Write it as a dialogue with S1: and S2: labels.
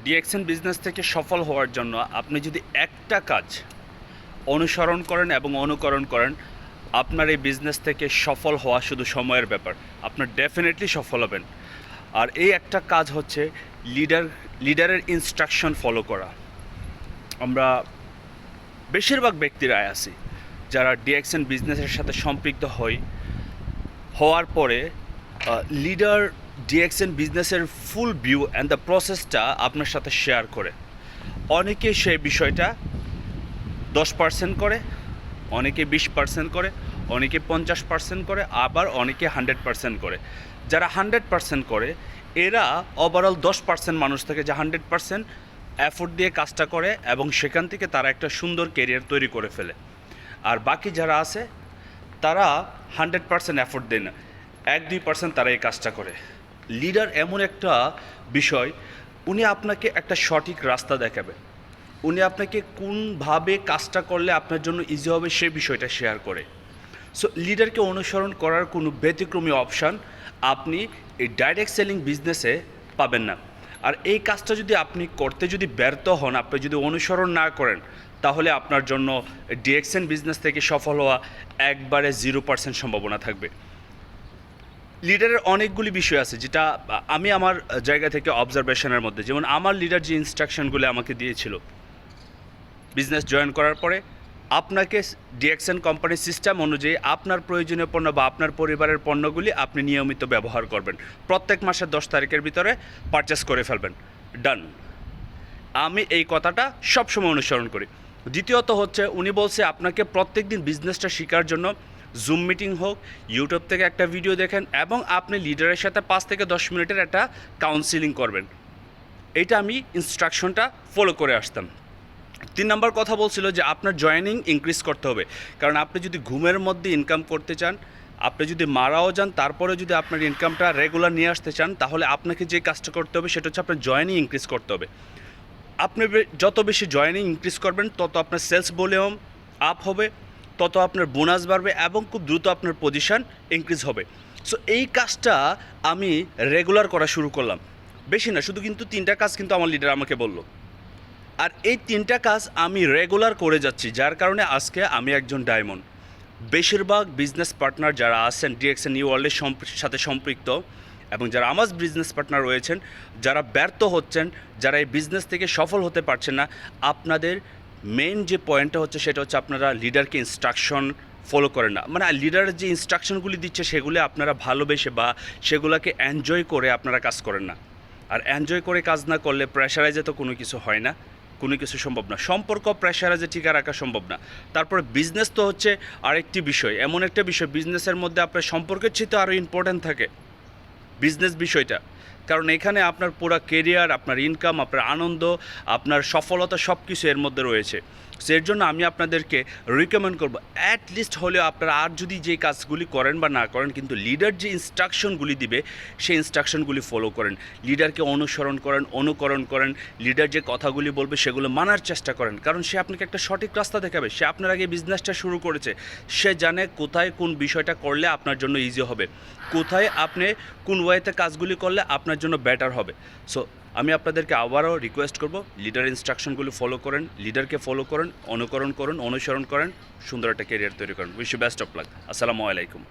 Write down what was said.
S1: DXN business থেকে সফল হওয়ার জন্য আপনি যদি একটা কাজ অনুসরণ করেন এবং অনুকরণ করেন, আপনার এই বিজনেস থেকে সফল হওয়া শুধু সময়ের ব্যাপার। আপনার ডেফিনেটলি সফল হবেন। আর এই একটা কাজ হচ্ছে লিডারের ইনস্ট্রাকশন ফলো করা। আমরা বেশিরভাগ ব্যক্তিরাই আছি যারা ডিএক্সএন বিজনেসের সাথে সম্পৃক্ত হওয়ার পরে লিডার ডিএক্সএন বিজনেসের ফুল ভিউ অ্যান্ড দ্য প্রসেসটা আপনার সাথে শেয়ার করে। অনেকে সেই বিষয়টা 10% করে, অনেকে 20% করে, অনেকে 50% করে, আবার অনেকে 100% করে। যারা 100% করে এরা ওভারঅল 10% মানুষ থাকে যে 100% এফোর্ট দিয়ে কাজটা করে এবং সেখান থেকে তারা একটা সুন্দর কেরিয়ার তৈরি করে ফেলে। আর বাকি যারা আছে তারা 100% এফোর্ট দেয় না, 1-2% তারা এই কাজটা করে। লিডার এমন একটা বিষয়, উনি আপনাকে একটা সঠিক রাস্তা দেখাবে, উনি আপনাকে কোনভাবে কাজটা করলে আপনার জন্য ইজি হবে সেই বিষয়টা শেয়ার করে। সো লিডারকে অনুসরণ করার কোনো ব্যতিক্রমী অপশান আপনি এই ডাইরেক্ট সেলিং বিজনেসে পাবেন না। আর এই কাজটা যদি আপনি করতে ব্যর্থ হন, আপনি যদি অনুসরণ না করেন, তাহলে আপনার জন্য ডিএক্সএন বিজনেস থেকে সফল হওয়া একবারে 0% সম্ভাবনা থাকবে। লিডারের অনেকগুলি বিষয় আছে যেটা আমি আমার জায়গা থেকে অবজারভেশনের মধ্যে, যেমন আমার লিডার যে ইনস্ট্রাকশনগুলো আমাকে দিয়েছিল বিজনেস জয়েন করার পরে, আপনাকে ডিএক্সএন কোম্পানির সিস্টেম অনুযায়ী আপনার প্রয়োজনীয় পণ্য বা আপনার পরিবারের পণ্যগুলি আপনি নিয়মিত ব্যবহার করবেন, প্রত্যেক মাসের 10 তারিখের ভিতরে পারচেস করে ফেলবেন, ডান। আমি এই কথাটা সবসময় অনুসরণ করি। দ্বিতীয়ত হচ্ছে, উনি বলছে আপনাকে প্রত্যেক দিন বিজনেসটা শেখার জন্য জুম মিটিং হোক, ইউটিউব থেকে একটা ভিডিও দেখেন এবং আপনি লিডারের সাথে 5 থেকে 10 মিনিটের একটা কাউন্সিলিং করবেন। এইটা আমি ইনস্ট্রাকশনটা ফলো করে আসতাম। 3 নম্বর কথা বলছিল যে আপনার জয়েনিং ইনক্রিজ করতে হবে, কারণ আপনি যদি ঘুমের মধ্যে ইনকাম করতে চান, আপনি যদি মারাও যান তারপরে যদি আপনার ইনকামটা রেগুলার নিয়ে আসতে চান, তাহলে আপনাকে যে কাজটা করতে হবে সেটা হচ্ছে আপনার জয়েনিং ইনক্রিজ করতে হবে। আপনি যত বেশি জয়েনিং ইনক্রিজ করবেন তত আপনার সেলস ভলিউম আপ হবে, তত আপনার বোনাস বাড়বে এবং খুব দ্রুত আপনার পজিশন ইনক্রিজ হবে। সো এই কাজটা আমি রেগুলার করা শুরু করলাম, বেশি না, শুধু কিন্তু 3টা কাজ কিন্তু আমার লিডার আমাকে বলল। আর এই 3টা কাজ আমি রেগুলার করে যাচ্ছি, যার কারণে আজকে আমি একজন ডায়মন্ড। বেশিরভাগ বিজনেস পার্টনার যারা আছেন ডিএক্সএন নিউ ওয়ার্ল্ডের সাথে সম্পৃক্ত এবং যারা আমার বিজনেস পার্টনার রয়েছেন, যারা ব্যর্থ হচ্ছেন, যারা এই বিজনেস থেকে সফল হতে পারছেন না, আপনাদের মেইন যে পয়েন্টটা হচ্ছে সেটা হচ্ছে আপনারা লিডারকে ইনস্ট্রাকশন ফলো করেন না। মানে লিডারের যে ইনস্ট্রাকশনগুলি দিচ্ছে সেগুলি আপনারা ভালোবেসে বা সেগুলোকে এনজয় করে আপনারা কাজ করেন না। আর এনজয় করে কাজ না করলে প্রেশারাইজে তো কোনো কিছু হয় না, কোনো কিছু সম্ভব না। সম্পর্ক প্রেশারাইজে টিকা রাখা সম্ভব না। তারপরে বিজনেস তো হচ্ছে আরেকটি বিষয়, এমন একটা বিষয় বিজনেসের মধ্যে আপনার সম্পর্কের চেয়ে আরও ইম্পর্ট্যান্ট থাকে বিজনেস বিষয়টা, কারণ এখানে আপনার পুরো কেরিয়ার, আপনার ইনকাম, আপনার আনন্দ, আপনার সফলতা সব কিছু এর মধ্যে রয়েছে। সো এর জন্য আমি আপনাদেরকে রিকমেন্ড করবো, অ্যাটলিস্ট হলেও আপনারা আর যদি যে কাজগুলি করেন বা না করেন, কিন্তু লিডার যে ইনস্ট্রাকশনগুলি দিবে সেই ইনস্ট্রাকশনগুলি ফলো করেন, লিডারকে অনুসরণ করেন, অনুকরণ করেন, লিডার যে কথাগুলি বলবে সেগুলো মানার চেষ্টা করেন, কারণ সে আপনাকে একটা সঠিক রাস্তা দেখাবে। সে আপনার আগে বিজনেসটা শুরু করেছে, সে জানে কোথায় কোন বিষয়টা করলে আপনার জন্য ইজি হবে, কোথায় আপনি কোন ওয়েতে কাজগুলি করলে আপনার জন্য বেটার হবে। সো আমি আপনাদেরকে আবারও রিকোয়েস্ট করব, লিডার ইনস্ট্রাকশনগুলো ফলো করেন, লিডারকে ফলো করেন, অনুকরণ করুন, অনুসরণ করেন, সুন্দর একটা ক্যারিয়ার তৈরি করেন। Wish you best of luck. আসসালামু আলাইকুম।